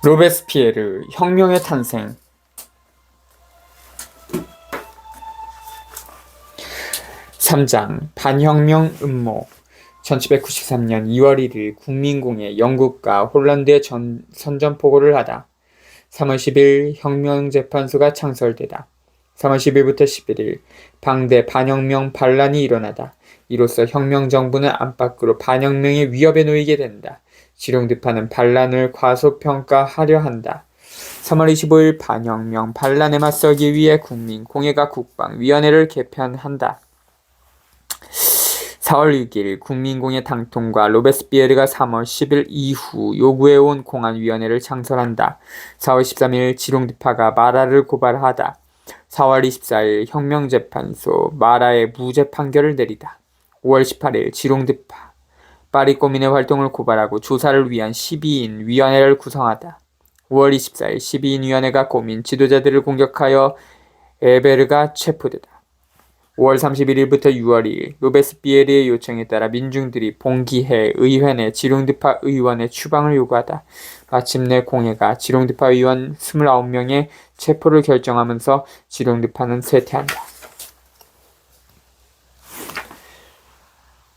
로베스피에르 혁명의 탄생. 3장 반혁명 음모. 1793년 2월 1일 국민공회 영국과 홀란드의 선전포고를 하다. 3월 10일 혁명재판소가 창설되다. 3월 10일부터 11일 방대 반혁명 반란이 일어나다. 이로써 혁명정부는 안팎으로 반혁명의 위협에 놓이게 된다. 지룡드파는 반란을 과소평가하려 한다. 3월 25일 반혁명 반란에 맞서기 위해 국민공회가 국방위원회를 개편한다. 4월 6일 국민공회 당통과 로베스피에르가 3월 10일 이후 요구해온 공안위원회를 창설한다. 4월 13일 지룡드파가 마라를 고발하다. 4월 24일 혁명재판소 마라의 무죄 판결을 내리다. 5월 18일 지룡드파 파리꼬민의 활동을 고발하고 조사를 위한 12인 위원회를 구성하다. 5월 24일 12인 위원회가 꼬민 지도자들을 공격하여 에베르가 체포되다. 5월 31일부터 6월 2일 로베스피에르의 요청에 따라 민중들이 봉기해 의회 내 지룡드파 의원의 추방을 요구하다. 마침내 공회가 지룡드파 의원 29명의 체포를 결정하면서 지룡드파는 쇠퇴한다.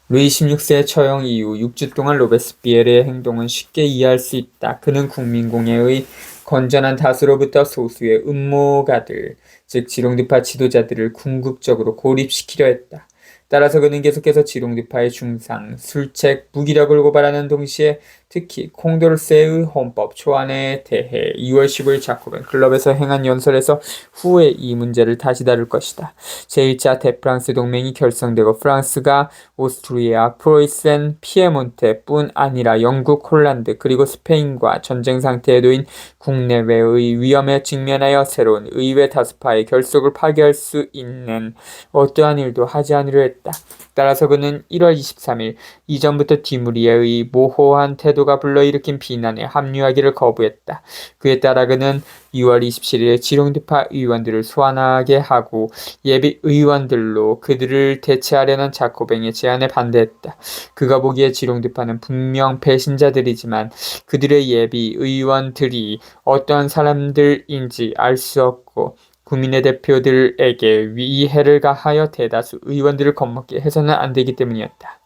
루이 16세의 처형 이후 6주 동안 로베스피에르의 행동은 쉽게 이해할 수 있다. 그는 국민공회의 건전한 다수로부터 소수의 음모가들, 즉 지룡드파 지도자들을 궁극적으로 고립시키려 했다. 따라서 그는 계속해서 지룡드파의 중상, 술책, 무기력을 고발하는 동시에 특히 콩도르세의 헌법 초안에 대해 2월 15일 자코벤 클럽에서 행한 연설에서 후에 이 문제를 다시 다룰 것이다. 제1차 대프랑스 동맹이 결성되고 프랑스가 오스트리아, 프로이센, 피에몬테뿐 아니라 영국, 홀란드 그리고 스페인과 전쟁 상태에 놓인 국내외의 위험에 직면하여 새로운 의회 다수파의 결속을 파괴할 수 있는 어떠한 일도 하지 않으려 했다. 따라서 그는 1월 23일 이전부터 디무리에의 모호한 태도가 불러일으킨 비난에 합류하기를 거부했다. 그에 따라 그는 2월 27일 지룡드파 의원들을 소환하게 하고 예비 의원들로 그들을 대체하려는 자코뱅의 제안에 반대했다. 그가 보기에 지룡드파는 분명 배신자들이지만 그들의 예비 의원들이 어떠한 사람들인지 알 수 없고 국민의 대표들에게 위해를 가하여 대다수 의원들을 겁먹게 해서는 안 되기 때문이었다.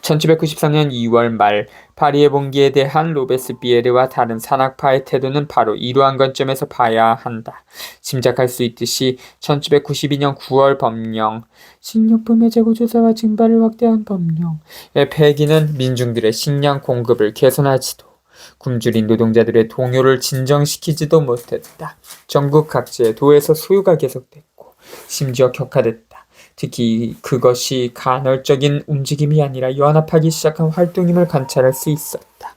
1793년 2월 말 파리의 봉기에 대한 로베스피에르와 다른 산악파의 태도는 바로 이러한 관점에서 봐야 한다. 짐작할 수 있듯이 1792년 9월 법령, 식료품의 재고조사와 증발을 확대한 법령의 폐기는 민중들의 식량 공급을 개선하지도 굶주린 노동자들의 동요를 진정시키지도 못했다. 전국 각지의 도에서 소요가 계속됐고 심지어 격화됐다. 특히 그것이 간헐적인 움직임이 아니라 연합하기 시작한 활동임을 관찰할 수 있었다.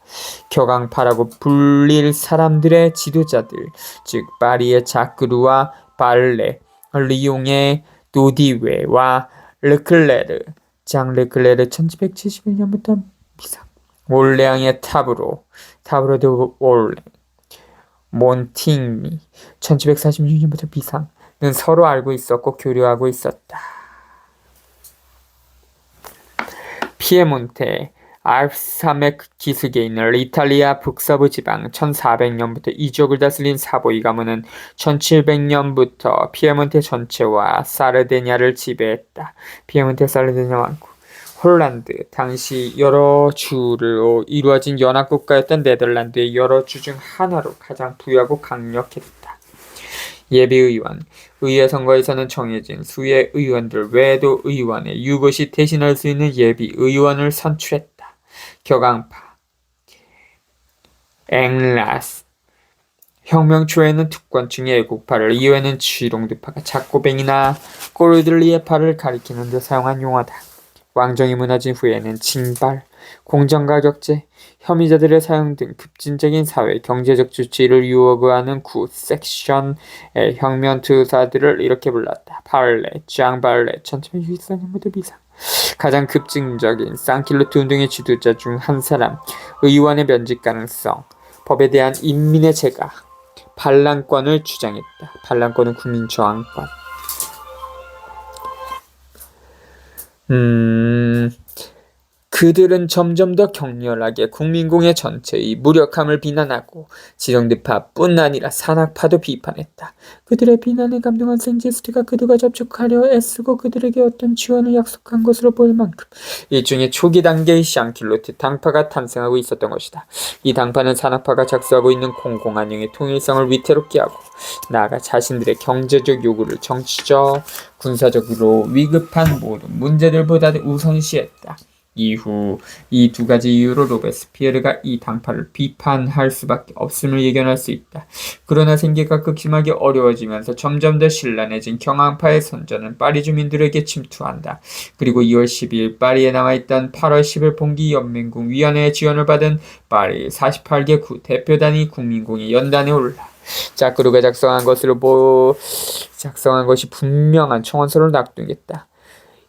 격앙파라고 불릴 사람들의 지도자들, 즉 파리의 자크루와 발레, 리옹의 노디웨와 르클레르, 장 르클레르 1771년부터 미상, 올레앙의 타브로 드 올레, 몬팅미 1746년부터 비상은 서로 알고 있었고 교류하고 있었다. 피에몬테, 알프스산맥 기슭에 있는 이탈리아 북서부 지방 1400년부터 이 지역을 다스린 사보이 가문은 1700년부터 피에몬테 전체와 사르데냐를 지배했다. 피에몬테 사르데냐 왕국, 홀란드, 당시 여러 주로 이루어진 연합국가였던 네덜란드의 여러 주 중 하나로 가장 부유하고 강력했다. 예비의원, 의회 선거에서는 정해진 수의 의원들 외에도 의원의 유것이 대신할 수 있는 예비의원을 선출했다. 격앙파, 앵라스, 혁명 초에는 특권층의 애국파를, 이후에는 지룡드파가 자코뱅이나 꼬르들리에파를 가리키는 데 사용한 용어다. 왕정이 무너진 후에는 징발, 공정가격제, 혐의자들의 사용 등 급진적인 사회 경제적 조치를 요구하는 구 섹션의 혁명투사들을 이렇게 불렀다. 발레, 장발레, 1764년부터 비상. 가장 급진적인 산킬로트 운동의 지도자 중 한 사람, 의원의 면직 가능성, 법에 대한 인민의 제가, 반란권을 주장했다. 반란권은 국민저항권. 그들은 점점 더 격렬하게 국민공회 전체의 무력함을 비난하고 지령드파뿐 아니라 산악파도 비판했다. 그들의 비난에 감동한 생제스트가 그들과 접촉하려 애쓰고 그들에게 어떤 지원을 약속한 것으로 보일 만큼 일종의 초기 단계의 샹킬로트 당파가 탄생하고 있었던 것이다. 이 당파는 산악파가 작수하고 있는 공공안녕의 통일성을 위태롭게 하고 나아가 자신들의 경제적 요구를 정치적, 군사적으로 위급한 모든 문제들보다 우선시했다. 이후 이 두 가지 이유로 로베스피에르가 이 당파를 비판할 수밖에 없음을 예견할 수 있다. 그러나 생계가 극심하게 어려워지면서 점점 더 신란해진 경항파의 선전은 파리 주민들에게 침투한다. 그리고 2월 12일 파리에 남아있던 8월 10일 봉기 연맹군 위원회의 지원을 받은 파리 48개 구 대표단이 국민공의 연단에 올라 자크루가 작성한 것이 분명한 청원서를 낙동했다.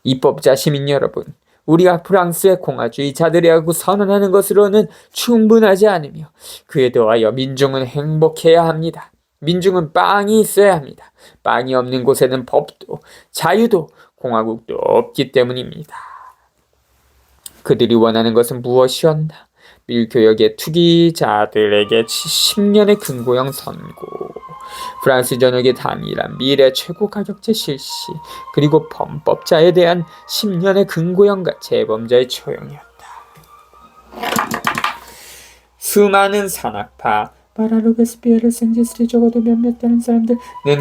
입법자 시민 여러분, 우리가 프랑스의 공화주의자들이라고 선언하는 것으로는 충분하지 않으며 그에 더하여 민중은 행복해야 합니다. 민중은 빵이 있어야 합니다. 빵이 없는 곳에는 법도 자유도 공화국도 없기 때문입니다. 그들이 원하는 것은 무엇이었나? 밀교역의 투기자들에게 10년의 근고형 선고, 프랑스 전역의 단일한 미래 최고 가격제 실시, 그리고 범법자에 대한 10년의 근고형과 재범자의 처형이었다. 수많은 산악파, 마라 로베스피에르 생제스트에 적어도 몇몇 다른 사람들은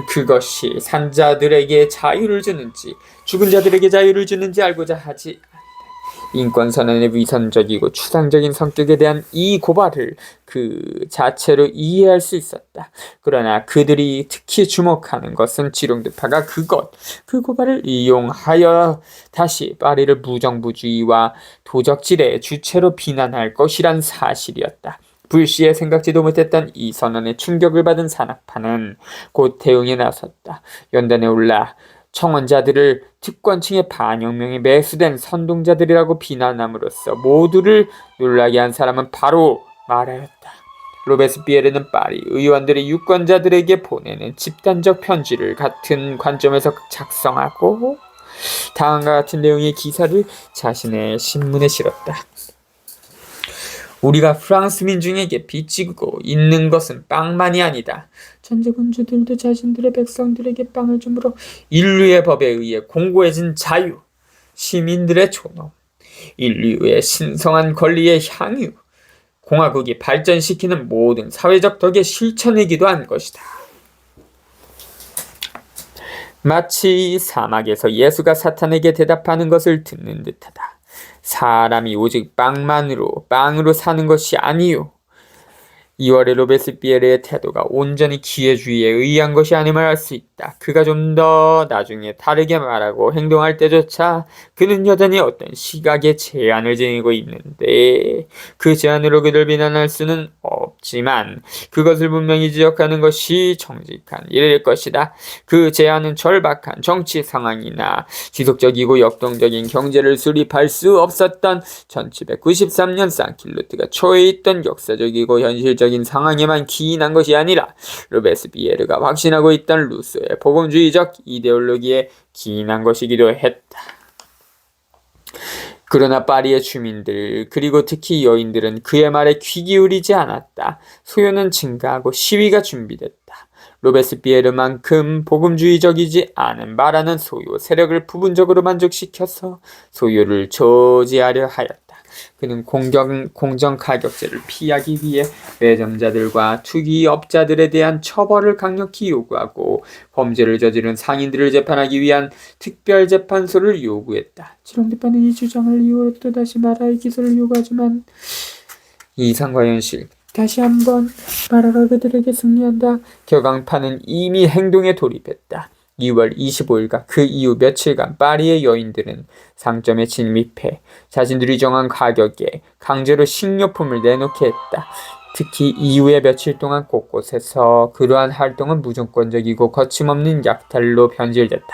그것이 산자들에게 자유를 주는지 죽은 자들에게 자유를 주는지 알고자 하지 인권선언의 위선적이고 추상적인 성격에 대한 이 고발을 그 자체로 이해할 수 있었다. 그러나 그들이 특히 주목하는 것은 지롱드파가 그 고발을 이용하여 다시 파리를 무정부주의와 도적질의 주체로 비난할 것이란 사실이었다. 불시에 생각지도 못했던 이 선언에 충격을 받은 산악파는 곧 대응에 나섰다. 연단에 올라 청원자들을 특권층의 반혁명에 매수된 선동자들이라고 비난함으로써 모두를 놀라게 한 사람은 바로 마라였다. 로베스피에르는 파리 의원들의 유권자들에게 보내는 집단적 편지를 같은 관점에서 작성하고 다음과 같은 내용의 기사를 자신의 신문에 실었다. 우리가 프랑스 민중에게 빚지고 있는 것은 빵만이 아니다. 천재군주들도 자신들의 백성들에게 빵을 주므로 인류의 법에 의해 공고해진 자유, 시민들의 존엄, 인류의 신성한 권리의 향유, 공화국이 발전시키는 모든 사회적 덕의 실천이기도 한 것이다. 마치 사막에서 예수가 사탄에게 대답하는 것을 듣는 듯하다. 사람이 오직 빵으로 사는 것이 아니요. 2월의 로베스피에르의 태도가 온전히 기회주의에 의한 것이 아님을 알 수 있다. 그가 좀 더 나중에 다르게 말하고 행동할 때조차 그는 여전히 어떤 시각의 제한을 지니고 있는데 그 제한으로 그들 비난할 수는 없지만 그것을 분명히 지적하는 것이 정직한 일일 것이다. 그 제한은 절박한 정치 상황이나 지속적이고 역동적인 경제를 수립할 수 없었던 1793년 쌍킬로트가 초에 있던 역사적이고 현실적인 상황에만 기인한 것이 아니라 로베스피에르가 확신하고 있던 루소의 복음주의적 이데올로기에 기인한 것이기도 했다. 그러나 파리의 주민들 그리고 특히 여인들은 그의 말에 귀 기울이지 않았다. 소요는 증가하고 시위가 준비됐다. 로베스피에르만큼 복음주의적이지 않은 마라는 소요 세력을 부분적으로 만족시켜서 소요를 저지하려 하였다. 그는 공정가격제를 피하기 위해 매점자들과 투기업자들에 대한 처벌을 강력히 요구하고 범죄를 저지른 상인들을 재판하기 위한 특별재판소를 요구했다. 지롱드파는 이 주장을 이유로 또다시 마라의 기소를 요구하지만 이상과 현실 다시 한번 마라가 그들에게 승리한다. 격앙파는 이미 행동에 돌입했다. 2월 25일과 그 이후 며칠간 파리의 여인들은 상점에 진입해 자신들이 정한 가격에 강제로 식료품을 내놓게 했다. 특히 이후의 며칠 동안 곳곳에서 그러한 활동은 무조건적이고 거침없는 약탈로 변질됐다.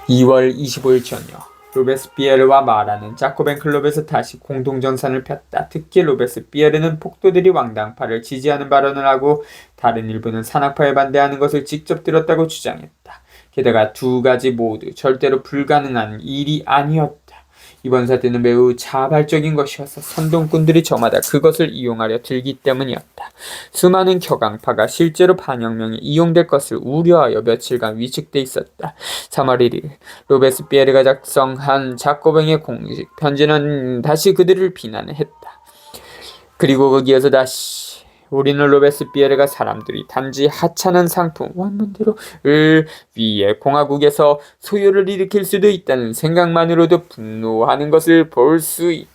2월 25일 저녁 로베스피에르와 마라는 자코벤 클럽에서 다시 공동정산을 폈다. 특히 로베스피에르는 폭도들이 왕당파를 지지하는 발언을 하고 다른 일부는 산악파에 반대하는 것을 직접 들었다고 주장했다. 게다가 두 가지 모두 절대로 불가능한 일이 아니었다. 이번 사태는 매우 자발적인 것이어서 선동꾼들이 저마다 그것을 이용하려 들기 때문이었다. 수많은 격앙파가 실제로 반혁명에 이용될 것을 우려하여 며칠간 위축돼 있었다. 3월 1일 로베스피에르가 작성한 자코뱅의 공식 편지는 다시 그들을 비난했다. 그리고 거기에서 다시 우리는 로베스피에르가 사람들이 단지 하찮은 상품 원문대로를 위해 공화국에서 소요를 일으킬 수도 있다는 생각만으로도 분노하는 것을 볼 수 있다.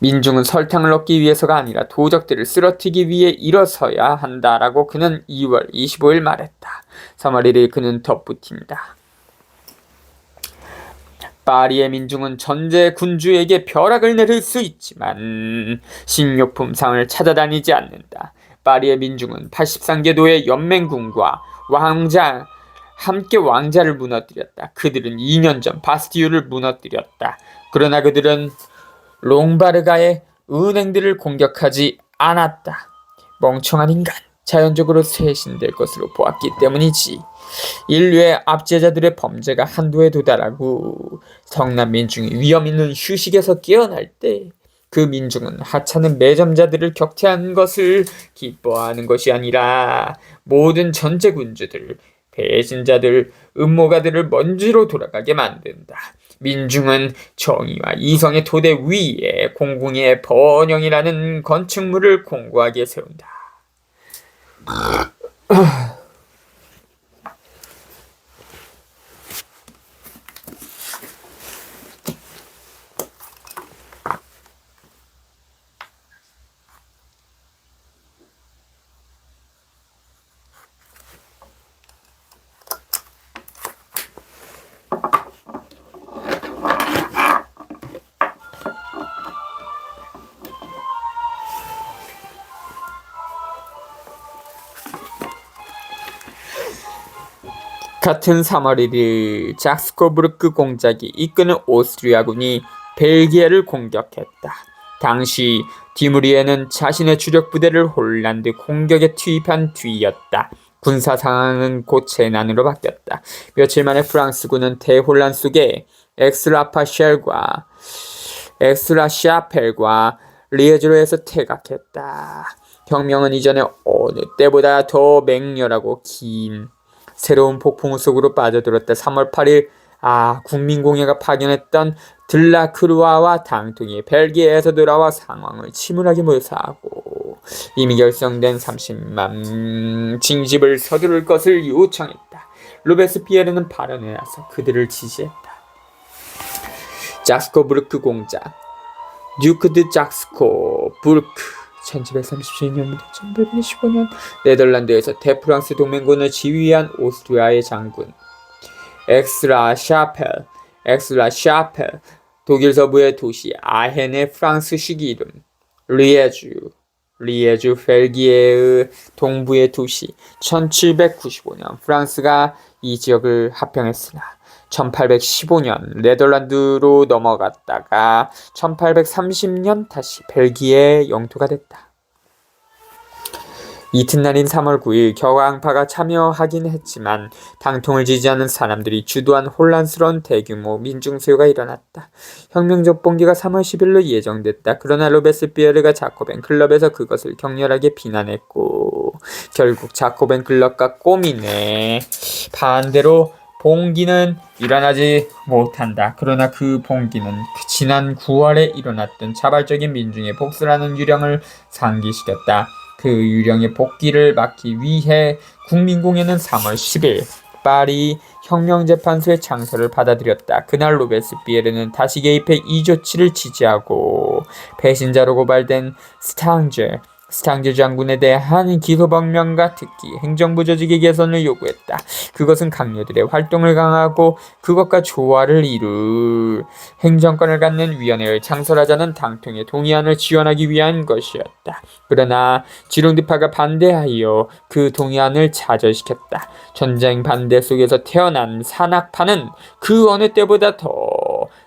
민중은 설탕을 얻기 위해서가 아니라 도적들을 쓰러뜨리기 위해 일어서야 한다라고 그는 2월 25일 말했다. 3월 1일 그는 덧붙인다. 파리의 민중은 전제 군주에게 벼락을 내릴 수 있지만 식료품상을 찾아다니지 않는다. 파리의 민중은 83개도의 연맹군과 함께 왕자를 무너뜨렸다. 그들은 2년 전 바스티유를 무너뜨렸다. 그러나 그들은 롱바르가의 은행들을 공격하지 않았다. 멍청한 인간, 자연적으로 쇄신될 것으로 보았기 때문이지. 인류의 압제자들의 범죄가 한도에 도달하고 성난 민중이 위험 있는 휴식에서 깨어날 때 그 민중은 하찮은 매점자들을 격퇴하는 것을 기뻐하는 것이 아니라 모든 전제군주들, 배신자들, 음모가들을 먼지로 돌아가게 만든다. 민중은 정의와 이성의 토대 위에 공공의 번영이라는 건축물을 공고하게 세운다. 같은 3월 1일 작스코부르크 공작이 이끄는 오스트리아군이 벨기에를 공격했다. 당시 디무리에는 자신의 주력 부대를 홀란드 공격에 투입한 뒤였다. 군사 상황은 곧 재난으로 바뀌었다. 며칠 만에 프랑스군은 대혼란 속에 엑스라샤펠과 리에주로에서 퇴각했다. 혁명은 이전에 어느 때보다 더 맹렬하고 긴 새로운 폭풍우 속으로 빠져들었다. 3월 8일 국민공예가 파견했던 들라크루아와 당통이 벨기에에서 돌아와 상황을 침울하게 묘사하고 이미 결성된 30만 징집을 서두를 것을 요청했다. 로베스피에르는 발언에 나서 그들을 지지했다. 작스코부르크 공작 듀크 드 작스코부르크 1737년부터 1815년 네덜란드에서 대프랑스 동맹군을 지휘한 오스트리아의 장군 엑스라샤펠 독일 서부의 도시 아헨의 프랑스식 이름 리에주 벨기에의 동부의 도시 1795년 프랑스가 이 지역을 합병했으나 1815년 네덜란드로 넘어갔다가 1830년 다시 벨기에 영토가 됐다. 이튿날인 3월 9일 격앙파가 참여하긴 했지만 당통을 지지하는 사람들이 주도한 혼란스러운 대규모 민중수요가 일어났다. 혁명적 봉기가 3월 10일로 예정됐다. 그러나 로베스피에르가 자코벤 클럽에서 그것을 격렬하게 비난했고 결국 자코벤 클럽과 꼬민의 반대로 봉기는 일어나지 못한다. 그러나 그 봉기는 지난 9월에 일어났던 자발적인 민중의 복수라는 유령을 상기시켰다. 그 유령의 복귀를 막기 위해 국민공예는 3월 10일 파리 혁명재판소의 창설을 받아들였다. 그날 로베스피에르는 다시 개입해 이 조치를 지지하고 배신자로 고발된 스탕제 장군에 대한 기소법령과 특히 행정부 조직의 개선을 요구했다. 그것은 강요들의 활동을 강화하고 그것과 조화를 이룰 행정권을 갖는 위원회를 창설하자는 당통의 동의안을 지원하기 위한 것이었다. 그러나 지롱드파가 반대하여 그 동의안을 좌절시켰다. 전쟁 반대 속에서 태어난 산악파는 그 어느 때보다 더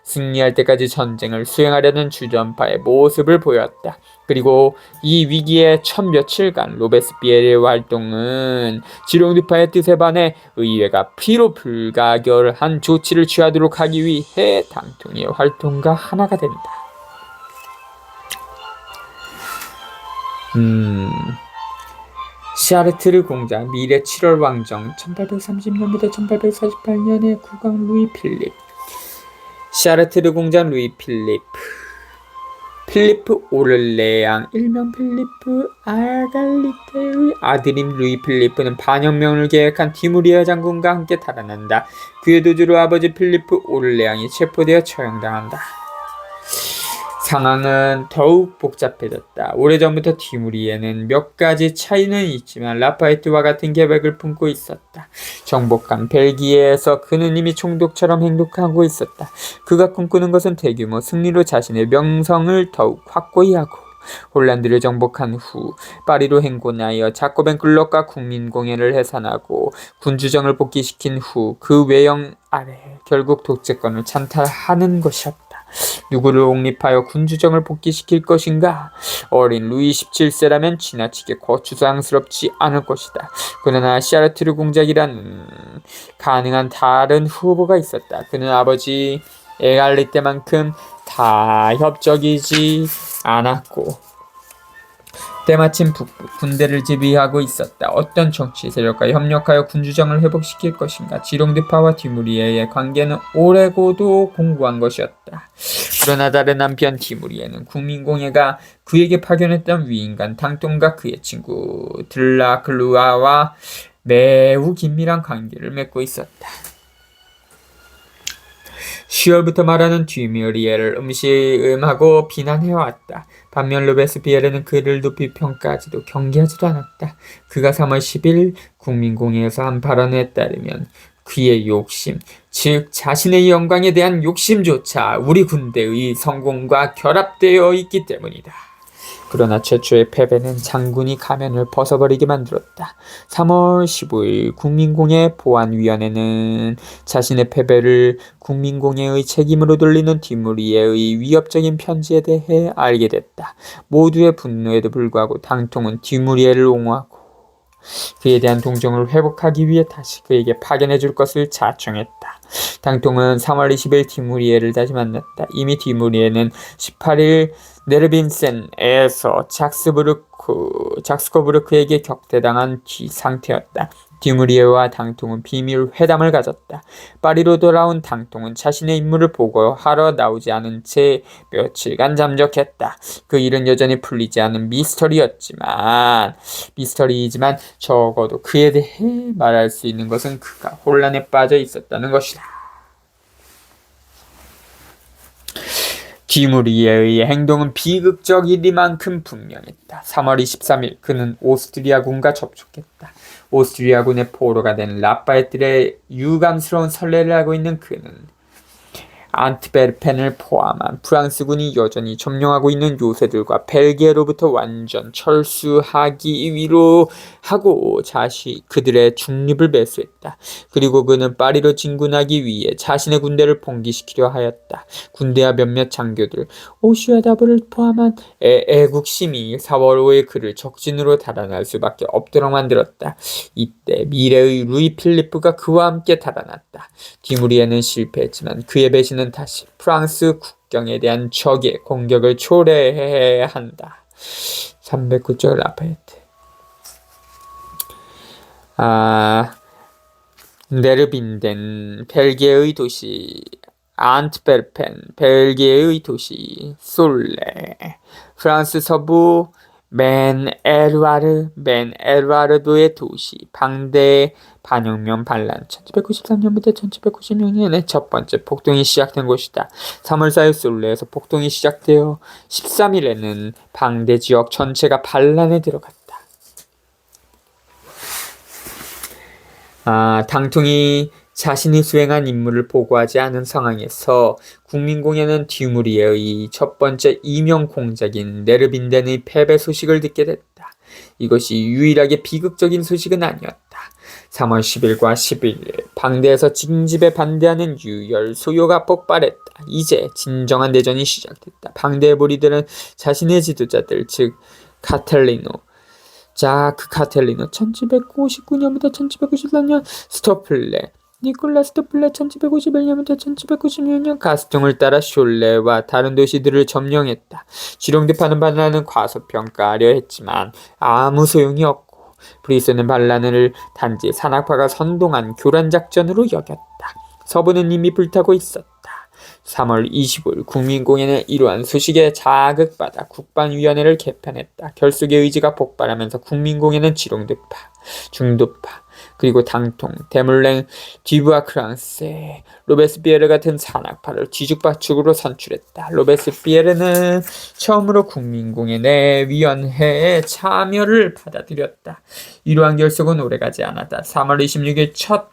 승리할 때까지 전쟁을 수행하려는 주전파의 모습을 보였다. 그리고 이 위기의 첫 며칠간 로베스피에르의 활동은 지롱드파의 뜻에 반해 의회가 피로 불가결한 조치를 취하도록 하기 위해 당통의 활동과 하나가 된다. 샤르트르 공작 미래 7월 왕정 1830년부터 1848년의 국왕 루이 필립. 샤르트르 공작 루이 필리프 오를레앙 일명 필리프 아갈리테의 아들인 루이 필리프는 반혁명을 계획한 티무리아 장군과 함께 달아난다. 그의 도주로 아버지 필리프 오를레앙이 체포되어 처형당한다. 상황은 더욱 복잡해졌다. 오래전부터 티무리에는 몇 가지 차이는 있지만 라파에트와 같은 계획을 품고 있었다. 정복한 벨기에에서 그는 이미 총독처럼 행동하고 있었다. 그가 꿈꾸는 것은 대규모 승리로 자신의 명성을 더욱 확고히 하고 홀란드를 정복한 후 파리로 행군하여 자코벤 클럽과 국민공예를 해산하고 군주정을 복귀시킨 후 그 외형 아래 결국 독재권을 찬탈하는 것이었다. 누구를 옹립하여 군주정을 복귀시킬 것인가? 어린 루이 17세라면 지나치게 거추장스럽지 않을 것이다. 그러나 샤르트르 공작이라는 가능한 다른 후보가 있었다. 그는 아버지 에갈리 때만큼 타협적이지 않았고 때마침 북부 군대를 지휘하고 있었다. 어떤 정치 세력과 협력하여 군주정을 회복시킬 것인가? 지롱드파와 티무리에의 관계는 오래고도 공고한 것이었다. 그러나 다른 한편 티무리에는 국민공예가 그에게 파견했던 위인관 당통과 그의 친구 들라클루아와 매우 긴밀한 관계를 맺고 있었다. 10월부터 말하는 뒤뮤리에를 음시음하고 비난해왔다. 반면 로베스피에르는 그를 높이 평가하지도 경계하지도 않았다. 그가 3월 10일 국민공예에서 한 발언에 따르면 그의 욕심, 즉 자신의 영광에 대한 욕심조차 우리 군대의 성공과 결합되어 있기 때문이다. 그러나 최초의 패배는 장군이 가면을 벗어버리게 만들었다. 3월 15일 국민공예 보안위원회는 자신의 패배를 국민공예의 책임으로 돌리는 디무리에의 위협적인 편지에 대해 알게 됐다. 모두의 분노에도 불구하고 당통은 디무리에를 옹호하고 그에 대한 동정을 회복하기 위해 다시 그에게 파견해줄 것을 자청했다. 당통은 3월 20일 디무리에를 다시 만났다. 이미 디무리에는 18일 네르빈센에서 작스코부르크에게 격퇴당한 뒤 상태였다. 디무리에와 당통은 비밀 회담을 가졌다. 파리로 돌아온 당통은 자신의 임무를 보고하러 나오지 않은 채 며칠간 잠적했다. 그 일은 여전히 풀리지 않은 미스터리이지만 적어도 그에 대해 말할 수 있는 것은 그가 혼란에 빠져 있었다는 것이다. 디무리에의 행동은 비극적이리만큼 분명했다. 3월 23일 그는 오스트리아군과 접촉했다. 오스트리아군의 포로가 된 라파에트의 유감스러운 선례를 하고 있는 그는 안트베르펜을 포함한 프랑스군이 여전히 점령하고 있는 요새들과 벨기에로부터 완전 철수하기 위로 하고 그들의 중립을 매수했다. 그리고 그는 파리로 진군하기 위해 자신의 군대를 봉기시키려 하였다. 군대와 몇몇 장교들, 오슈아다브를 포함한 애국심이 4월 5일 그를 적진으로 달아날 수밖에 없도록 만들었다. 이때 미래의 루이 필리프가 그와 함께 달아났다. 디무리에는 실패했지만 그의 배신은 다시 프랑스 국경에 대한 적의 공격을 초래해야 한다. 309쪽 라파에트. 네르빈덴, 벨기에의 도시 안트베르펜, 벨기에의 도시 솔레, 프랑스 서부 맨에르와르도의 도시 방대 반혁명 반란 1793년부터 1796년에 첫 번째 폭동이 시작된 곳이다. 3월 4일 솔레에서 폭동이 시작되어 13일에는 방대 지역 전체가 반란에 들어갔다. 당통이 자신이 수행한 임무를 보고하지 않은 상황에서 국민공예는 디무리에의 첫 번째 이명 공작인 네르빈덴의 패배 소식을 듣게 됐다. 이것이 유일하게 비극적인 소식은 아니었다. 3월 10일과 11일 방대에서 징집에 반대하는 유혈 소요가 폭발했다. 이제 진정한 대전이 시작됐다. 방대의 무리들은 자신의 지도자들 즉 카텔리노 자크 카텔리노 1759년부터 1794년 스토플레 니콜라 스토플레 1751년부터 1796년 가스통을 따라 숄레와 다른 도시들을 점령했다. 지롱드파는 반란을 과소평가하려 했지만 아무 소용이 없고 브리스는 반란을 단지 산악파가 선동한 교란작전으로 여겼다. 서부는 이미 불타고 있었다. 3월 25일 국민공연은 이러한 소식에 자극받아 국방위원회를 개편했다. 결속의 의지가 폭발하면서 국민공연은 지롱드파, 중도파, 그리고 당통, 데몰랭, 뒤부아크랑세, 로베스피에르 같은 산악파를 뒤죽박죽으로 선출했다. 로베스피에르는 처음으로 국민공연의 위원회에 참여를 받아들였다. 이러한 결속은 오래가지 않았다. 3월 26일 첫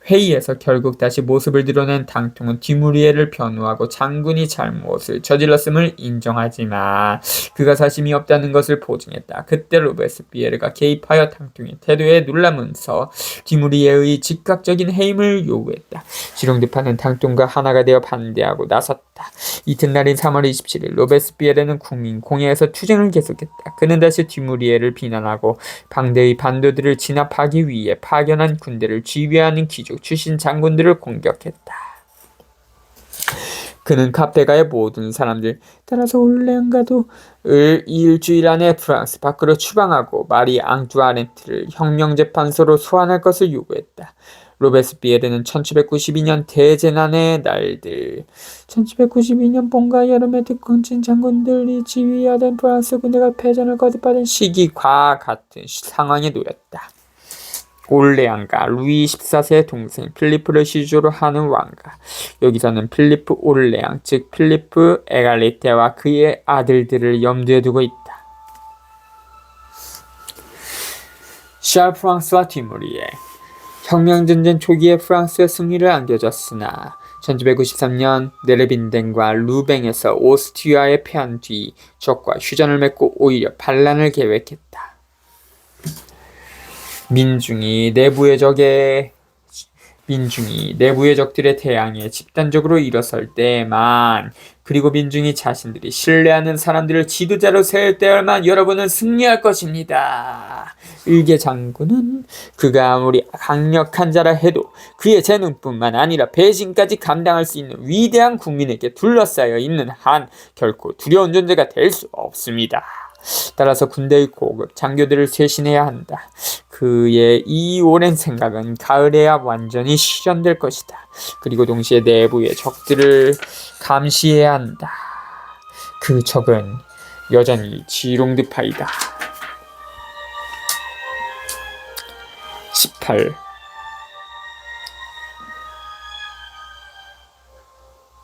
회의에서 결국 다시 모습을 드러낸 당통은 디무리에를 변호하고 장군이 잘못을 저질렀음을 인정하지만 그가 사심이 없다는 것을 보증했다. 그때 로베스피에르가 개입하여 당통의 태도에 놀라면서 디무리에의 즉각적인 해임을 요구했다. 지롱드파는 당통과 하나가 되어 반대하고 나섰다. 이튿날인 3월 27일 로베스피에르는 국민공회에서 투쟁을 계속했다. 그는 다시 디무리에를 비난하고 방대의 반도들을 진압하기 위해 파견한 군대를 지휘하는 귀족 출신 장군들을 공격했다. 그는 카페가의 모든 사람들 따라서 올레앙가도 일주일 안에 프랑스 밖으로 추방하고 마리 앙투아네트를 혁명재판소로 소환할 것을 요구했다. 로베스피에르는 1792년 대재난의 날들 1792년 봄과 여름에 득권진 장군들이 지휘하던 프랑스 군대가 패전을 거듭하던 시기과 같은 상황에 놓였다. 올레앙가 루이 14세의 동생 필리프를 시조로 하는 왕가. 여기서는 필리프 올레앙 즉 필리프 에갈리테와 그의 아들들을 염두에 두고 있다. 샤르 프랑스와 디무리에 혁명전쟁 초기에 프랑스의 승리를 안겨줬으나 1793년 네르빈덴과 루뱅에서 오스트리아에 패한 뒤 적과 휴전을 맺고 오히려 반란을 계획했다. 민중이 내부의 적들에 대항해 집단적으로 일어설 때만 그리고 민중이 자신들이 신뢰하는 사람들을 지도자로 세울 때만 여러분은 승리할 것입니다. 일개 장군은 그가 아무리 강력한 자라 해도 그의 재능뿐만 아니라 배신까지 감당할 수 있는 위대한 국민에게 둘러싸여 있는 한 결코 두려운 존재가 될 수 없습니다. 따라서 군대의 고급 장교들을 쇄신해야 한다. 그의 이 오랜 생각은 가을에야 완전히 실현될 것이다. 그리고 동시에 내부의 적들을 감시해야 한다. 그 적은 여전히 지롱드파이다. 18.